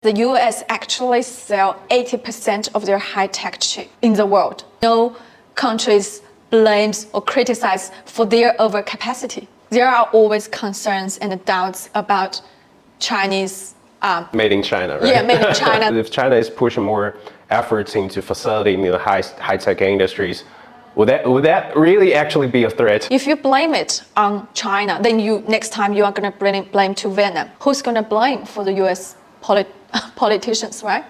the US actually sell 80% of their high-tech chip in the world. No countries blames or criticize for their overcapacity. There are always concerns and doubts about Chinese made in China, right? Yeah, made in China. If China is pushing more efforts into facilitating the high-tech industries, would that really actually be a threat? If you blame it on China, then next time you are going to blame to Vietnam. Who's going to blame for the US politicians, right?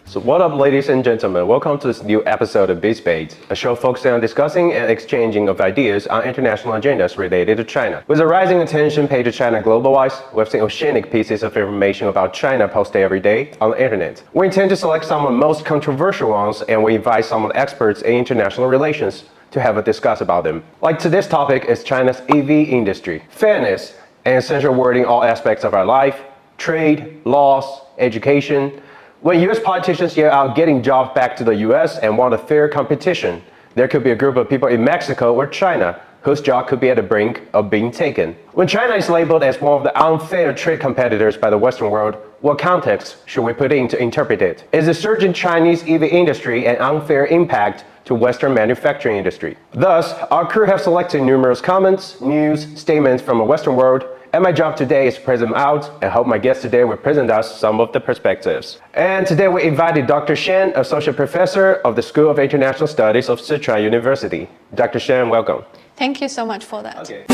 So what up, ladies and gentlemen? Welcome to this new episode of BizBate, a show focusing on discussing and exchanging of ideas on international agendas related to China. With the rising attention paid to China global-wise, we've seen oceanic pieces of information about China posted every day on the internet. We intend to select some of the most controversial ones, and we invite some of the experts in international relations to have a discuss about them. Like today's topic is China's EV industry. Fairness, an essential word in all aspects of our life, trade, laws, education. When US politicians yell out getting jobs back to the US and want a fair competition, there could be a group of people in Mexico or China whose job could be at the brink of being taken. When China is labeled as one of the unfair trade competitors by the Western world, what context should we put in to interpret it? Is the surge in Chinese EV industry an unfair impact to Western manufacturing industry? Thus, our crew have selected numerous comments, news, statements from the Western world, and my job today is to present them out and hope my guest today will present us some of the perspectives. And today we invited Dr. Shen, Associate Professor of the School of International Studies of Sichuan University. Dr. Shen, welcome. Thank you so much for that. Okay.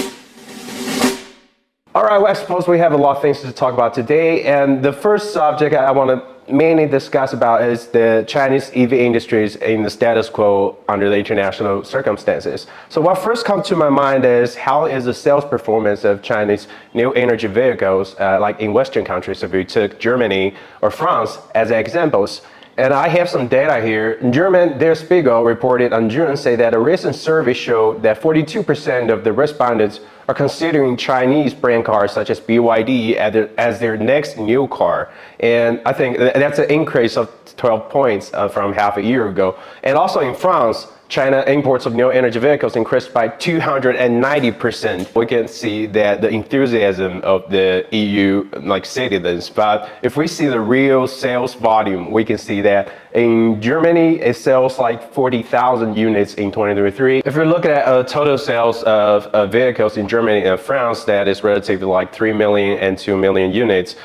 All right, well, I suppose we have a lot of things to talk about today, and the first subject I want to mainly discuss about is the Chinese EV industries in the status quo under the international circumstances. So what first comes to my mind is how is the sales performance of Chinese new energy vehicles, like in Western countries, if we took Germany or France as examples. And I have some data here. In German, Der Spiegel reported on June say that a recent survey showed that 42% of the respondents are considering Chinese brand cars such as BYD as their next new car. And I think that's an increase of 12 points from half a year ago. And also in France, China imports of new energy vehicles increased by 290%. We can see that the enthusiasm of the EU citizens, but if we see the real sales volume, we can see that in Germany, it sells like 40,000 units in 2023. If we look at total sales of vehicles in Germany and France, that is relatively like 3 million and 2 million units.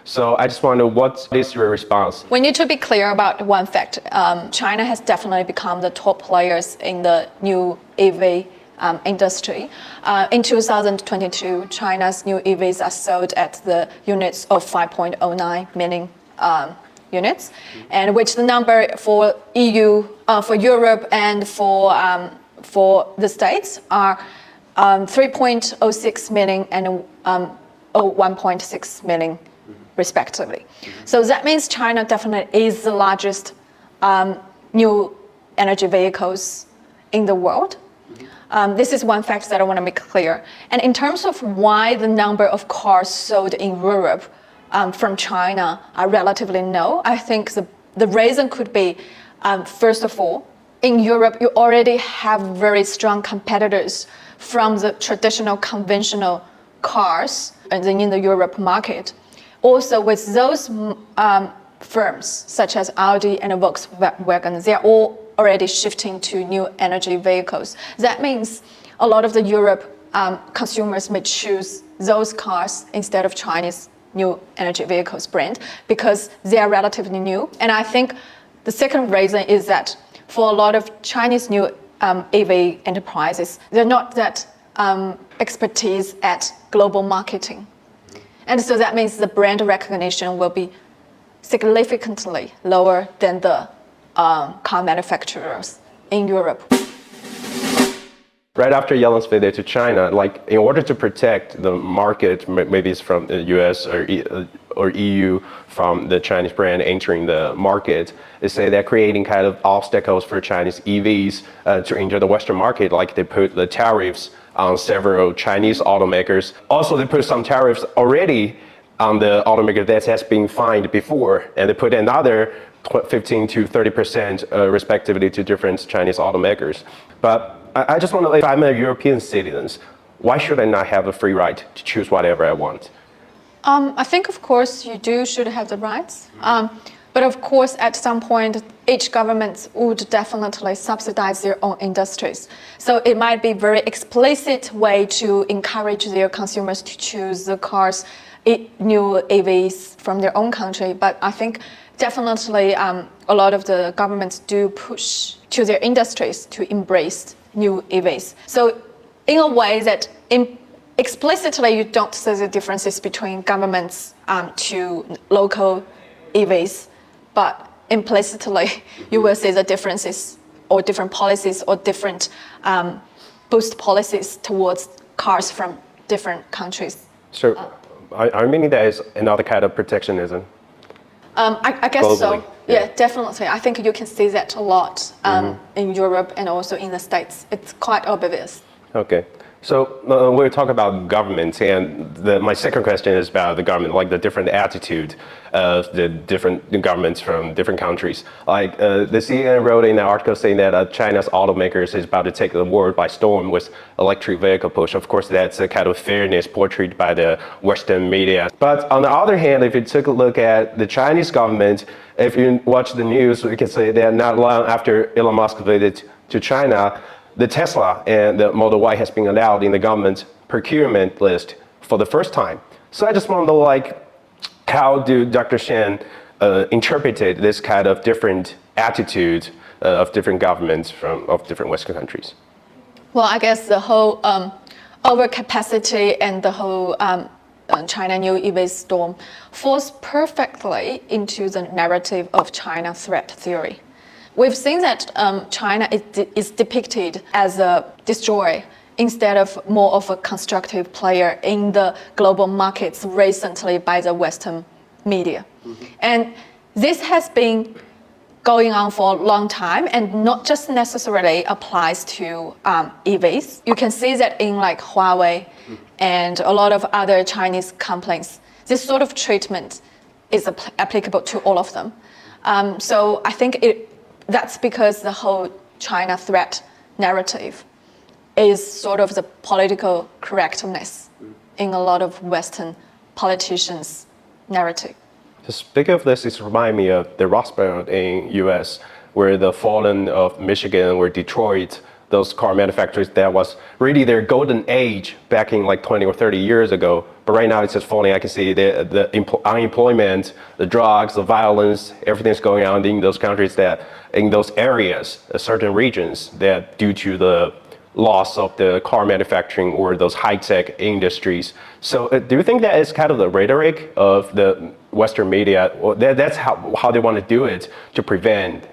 So I just wonder, what is your response? We need to be clear about one fact. China has definitely become the top players in the new EV industry. In 2022, China's new EVs are sold at the units of 5.09 million units, and which the number for EU, for Europe, and for the States are 3.06 million and 1.6 million. Respectively. So that means China definitely is the largest new energy vehicles in the world. This is one fact that I want to make clear. And in terms of why the number of cars sold in Europe from China are relatively low, I think the reason could be, first of all, in Europe, you already have very strong competitors from the traditional conventional cars in the Europe market. Also, with those firms, such as Audi and Volkswagen, they're all already shifting to new energy vehicles. That means a lot of the Europe consumers may choose those cars instead of Chinese new energy vehicles brand because they are relatively new. And I think the second reason is that for a lot of Chinese new EV enterprises, they're not that expertise at global marketing. And so that means the brand recognition will be significantly lower than the car manufacturers in Europe. Right after Yellen's visit to China, in order to protect the market, maybe it's from the US or EU from the Chinese brand entering the market, they say they're creating kind of obstacles for Chinese EVs to enter the Western market, like they put the tariffs on several Chinese automakers. Also, they put some tariffs already on the automaker that has been fined before, and they put another 15 to 30% respectively to different Chinese automakers. But I just want to, if I'm a European citizen, why should I not have a free right to choose whatever I want? I think, of course, you should have the rights. But of course, at some point, each government would definitely subsidize their own industries. So it might be a very explicit way to encourage their consumers to choose the cars, new EVs from their own country. But I think definitely a lot of the governments do push to their industries to embrace new EVs. So in a way that explicitly you don't see the differences between governments to local EVs, but implicitly you will see the differences or different policies or different boost policies towards cars from different countries. So are you meaning that is another kind of protectionism? I guess Globally, so. Yeah, definitely. I think you can see that a lot in Europe and also in the States. It's quite obvious. Okay. So we're talking about government, and my second question is about the government, like the different attitude of the different governments from different countries. Like the CNN wrote in an article saying that China's automakers is about to take the world by storm with electric vehicle push. Of course, that's a kind of fairness portrayed by the Western media. But on the other hand, if you took a look at the Chinese government, if you watch the news, we can say that not long after Elon Musk visited to China, the Tesla and the Model Y has been allowed in the government procurement list for the first time. So I just want to know, like, how do Dr. Shen interpreted this kind of different attitude of different governments of different Western countries? Well, I guess the whole overcapacity and the whole China new EV storm falls perfectly into the narrative of China threat theory. We've seen that China is depicted as a destroyer instead of more of a constructive player in the global markets recently by the Western media. And this has been going on for a long time and not just necessarily applies to EVs. You can see that in like Huawei and a lot of other Chinese companies. This sort of treatment is applicable to all of them. So I think that's because the whole China threat narrative is sort of the political correctness in a lot of Western politicians' narrative. Speaking of this, it reminds me of the Rust Belt in US, where the fallen of Michigan or Detroit, those car manufacturers, that was really their golden age back in like 20 or 30 years ago. But right now it's just falling. I can see the unemployment, the drugs, the violence, everything's going on in those countries, that in those areas, certain regions, that due to the loss of the car manufacturing or those high-tech industries. So do you think that is kind of the rhetoric of the Western media? Or that's how they want to do it to prevent?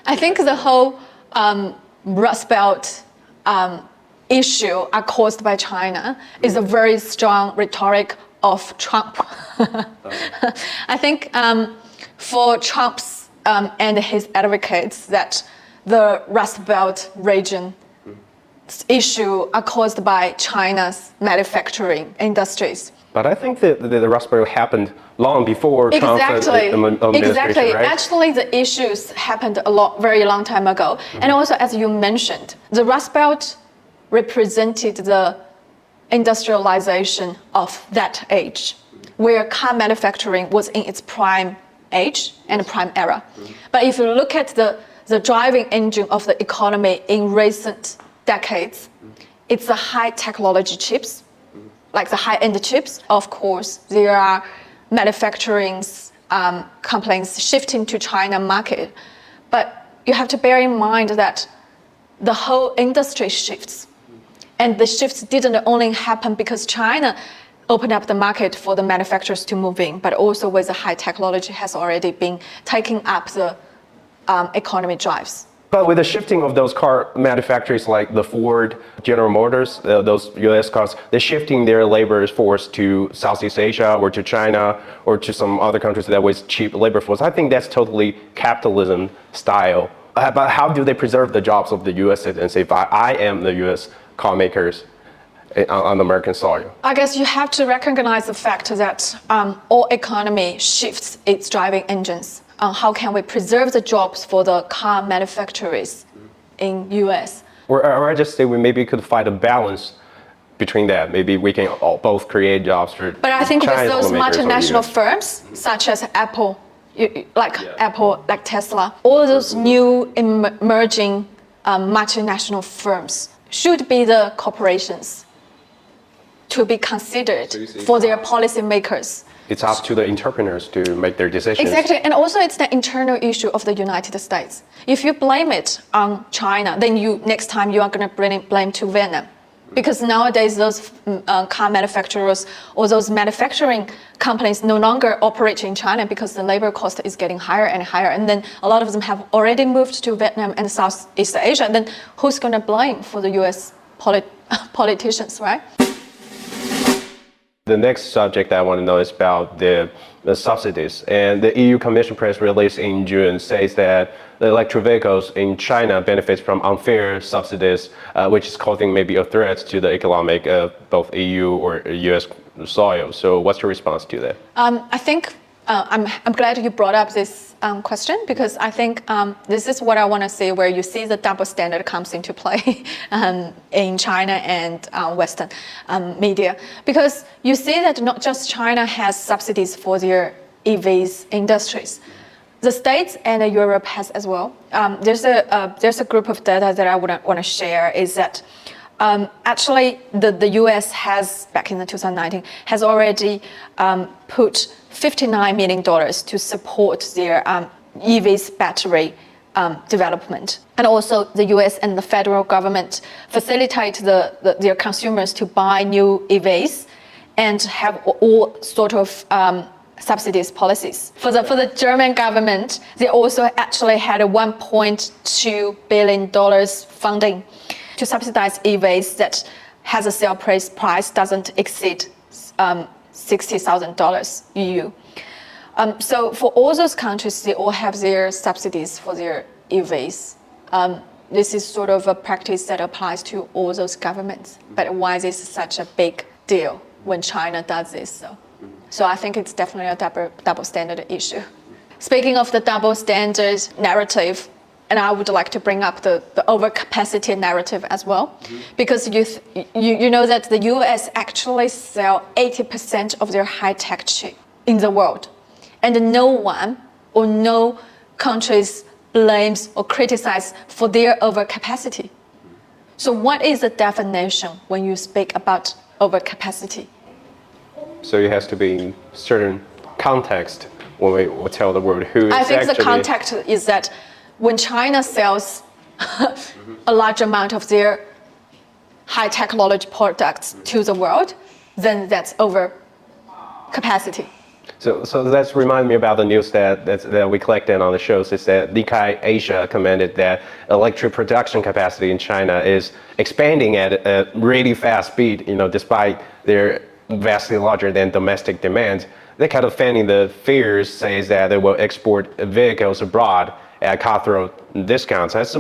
I think the whole Rust Belt issue are caused by China is a very strong rhetoric of Trump. I think for Trump's and his advocates that the Rust Belt region issue are caused by China's manufacturing industries. But I think that the Rust Belt happened long before Trump's administration, Exactly. right? Actually, the issues happened very long time ago. And also, as you mentioned, the Rust Belt represented the industrialization of that age, where car manufacturing was in its prime age and prime era. But if you look at the driving engine of the economy in recent decades, it's the high technology chips, like the high-end chips. Of course, there are manufacturing companies shifting to China market, but you have to bear in mind that the whole industry shifts, and the shifts didn't only happen because China opened up the market for the manufacturers to move in, but also with the high technology has already been taking up the economy drives. But with the shifting of those car manufacturers like the Ford, General Motors, those US cars, they're shifting their labor force to Southeast Asia or to China or to some other countries that with cheap labor force. I think that's totally capitalism style. But how do they preserve the jobs of the US citizens if I am the US car makers on American soil? I guess you have to recognize the fact that all economy shifts its driving engines. How can we preserve the jobs for the car manufacturers in US? Or I just say we maybe could find a balance between that. Maybe we can both create jobs for But I think with Chinese those automakers or multinational US. firms, such as Apple, Apple, like Tesla, all those new emerging multinational firms should be the corporations to be considered for their policymakers. It's up to the entrepreneurs to make their decisions. Exactly, and also it's the internal issue of the United States. If you blame it on China, then next time you are going to blame to Vietnam. Because nowadays those car manufacturers or those manufacturing companies no longer operate in China because the labor cost is getting higher and higher. And then a lot of them have already moved to Vietnam and Southeast Asia. And then who's going to blame for the US politicians, right? The next subject I want to know is about the subsidies. And the EU Commission press release in June says that the electric vehicles in China benefits from unfair subsidies, which is causing maybe a threat to the economic of both EU or US soil. So what's your response to that? I think I'm glad you brought up this question, because I think this is what I want to say, where you see the double standard comes into play in China and Western media. Because you see that not just China has subsidies for their EVs industries. The States and Europe has as well. There's a group of data that I want to share, is that actually the US has, back in the 2019, has already put $59 million to support their EVs battery development. And also the US and the federal government facilitate their consumers to buy new EVs and have all sort of subsidies policies. For the German government, they also actually had a $1.2 billion funding to subsidize EVs that has a sale price doesn't exceed $60,000 EU. So for all those countries, they all have their subsidies for their EVs. This is sort of a practice that applies to all those governments. But why is this such a big deal when China does this? So I think it's definitely a double standard issue. Speaking of the double standard narrative, and I would like to bring up the overcapacity narrative as well, because you know that the US actually sell 80% of their high-tech chip in the world, and no one or no countries blames or criticize for their overcapacity. So what is the definition when you speak about overcapacity? So it has to be in certain context when we will tell the world who is I think actually... the context is that when China sells a large amount of their high technology products to the world, then that's over capacity. So that's remind me about the news that we collected on the shows, is that Nikkei Asia commented that electric production capacity in China is expanding at a really fast speed, despite their vastly larger than domestic demand. They kind of fanning the fears, says that they will export vehicles abroad at cutthroat discounts. That's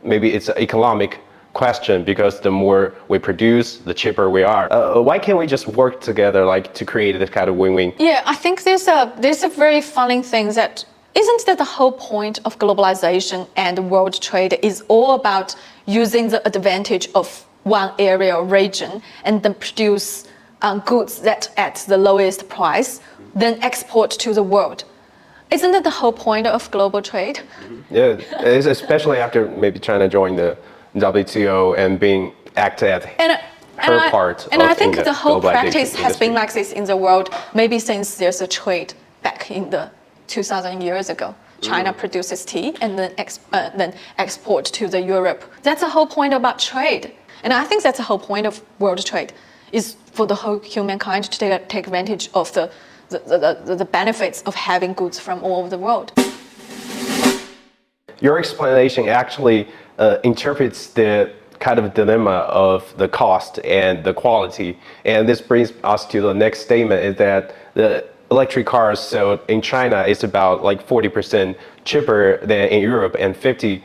maybe it's an economic question, because the more we produce, the cheaper we are. Why can't we just work together, to create this kind of win-win? Yeah, I think there's a very funny thing, that isn't that the whole point of globalization and world trade is all about using the advantage of one area or region and then produce goods that at the lowest price, then export to the world. Isn't that the whole point of global trade? Yeah, it's especially after maybe China joined the WTO and being acted at her part. And I think the whole practice has been like this in the world, maybe since there's a trade back in the 2,000 years ago. China produces tea and then export to the Europe. That's the whole point about trade. And I think that's the whole point of world trade, is for the whole humankind to take advantage of the benefits of having goods from all over the world. Your explanation actually interprets the kind of dilemma of the cost and the quality. And this brings us to the next statement, is that the electric cars sold in China is about 40% cheaper than in Europe and 50%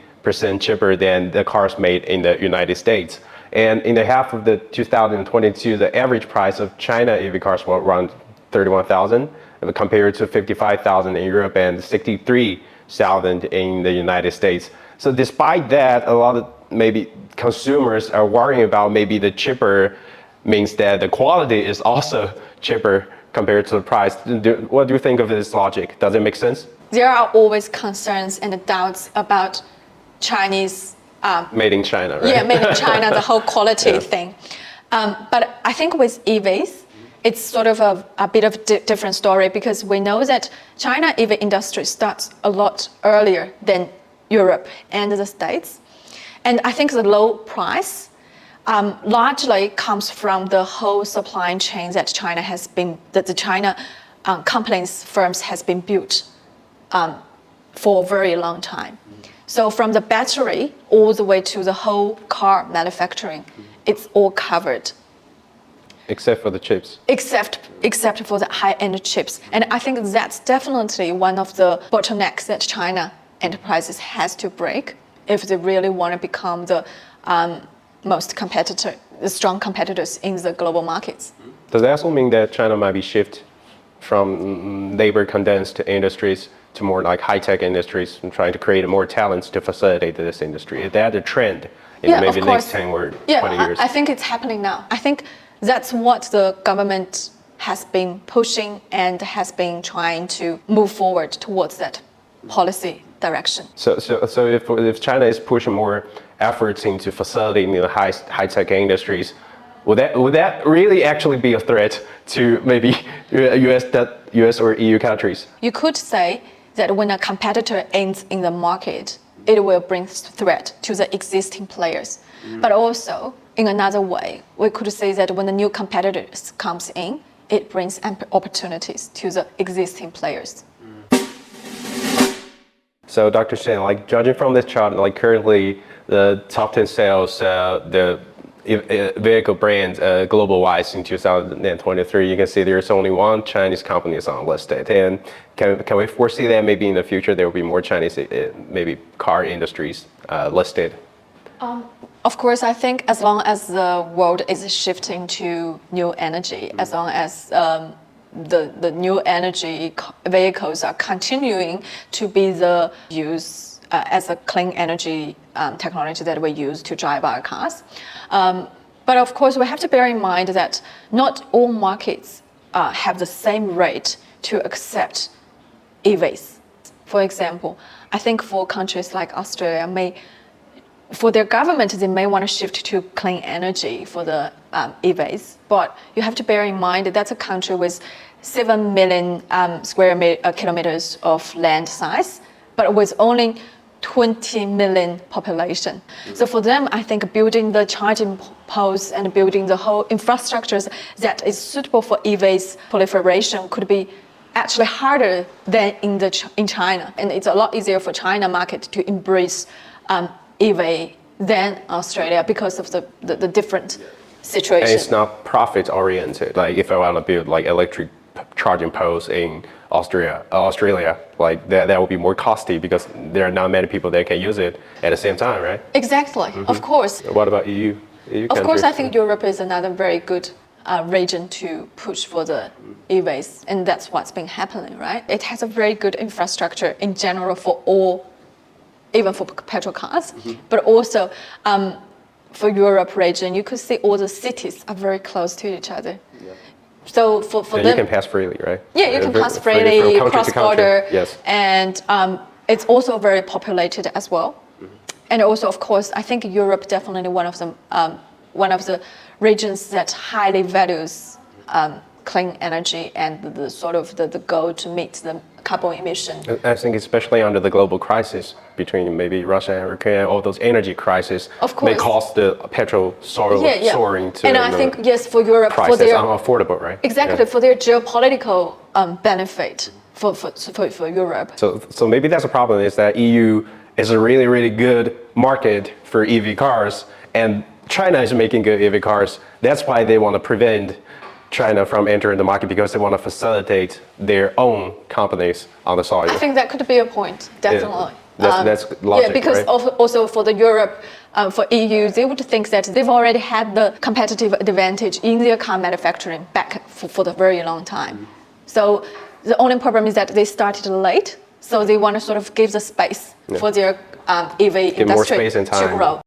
cheaper than the cars made in the United States. And in the half of the 2022, the average price of China EV cars was around 31,000, compared to 55,000 in Europe and 63,000 in the United States. So despite that, a lot of maybe consumers are worrying about maybe the cheaper means that the quality is also cheaper compared to the price. What do you think of this logic? Does it make sense? There are always concerns and doubts about Chinese. Made in China, right? Yeah, made in China, the whole quality thing. But I think with EVs, it's sort of a bit of a different story because we know that China EV industry starts a lot earlier than Europe and the States. And I think the low price largely comes from the whole supply chain that China has been, that the China companies, firms has been built for a very long time. So from the battery all the way to the whole car manufacturing, it's all covered. Except for the chips. Except for the high-end chips. And I think that's definitely one of the bottlenecks that China enterprises has to break if they really want to become the the strong competitors in the global markets. Does that also mean that China might be shift from labor condensed industries to more like high-tech industries and trying to create more talents to facilitate this industry? Is that a trend in maybe the next 10 or 20 years? I think it's happening now. I think that's what the government has been pushing and has been trying to move forward towards that policy direction. So if China is pushing more efforts into facilitating the high-tech industries, would that really actually be a threat to maybe US or EU countries? You could say that when a competitor ends in the market, it will bring threat to the existing players. But also, in another way, we could say that when the new competitors comes in, it brings opportunities to the existing players. So Dr. Shen, like judging from this chart, like currently the top 10 sales, the vehicle brands global-wise in 2023, you can see there's only one Chinese company is unlisted. And can we foresee that maybe in the future there will be more Chinese maybe car industries listed? Of course, I think as long as the world is shifting to new energy, as long as the new energy vehicles are continuing to be the use as a clean energy technology that we use to drive our cars. But of course, we have to bear in mind that not all markets have the same rate to accept EVs. For example, I think for countries like Australia, for their government, they may want to shift to clean energy for the EVs. But you have to bear in mind that that's a country with 7 million kilometers of land size, but with only 20 million population. So for them, I think building the charging posts and building the whole infrastructures that is suitable for EVs proliferation could be actually harder than in China. And it's a lot easier for China market to embrace EV than Australia because of the different situation. And it's not profit oriented. Like if I want to build like electric charging posts in Australia, like that would be more costly because there are not many people that can use it at the same time, right? Exactly, of course. What about EU? Of course, I think Europe is another very good region to push for the EVs, and that's what's been happening, right? It has a very good infrastructure in general for all, even for petrol cars, but also for Europe region, you could see all the cities are very close to each other. Yeah. So for them, you can pass freely, right? Yeah, you can pass freely, cross-border, yes. And it's also very populated as well. And also, of course, I think Europe definitely one of the regions that highly values clean energy and the sort of the goal to meet the carbon emission. I think especially under the global crisis between maybe Russia and Ukraine, all those energy crises may cause the petrol soaring to. And I think yes, for Europe, prices for their unaffordable, right? Exactly, for their geopolitical benefit for Europe. So maybe that's a problem, is that EU is a really, really good market for EV cars, and China is making good EV cars. That's why they want to prevent China from entering the market, because they want to facilitate their own companies on the soil. I think that could be a point, definitely. Yeah. That's logic, yeah, because right? also for the Europe, for EU, they would think that they've already had the competitive advantage in their car manufacturing back for the very long time. So the only problem is that they started late, so they want to sort of give the space for their EV industry more space and time to grow.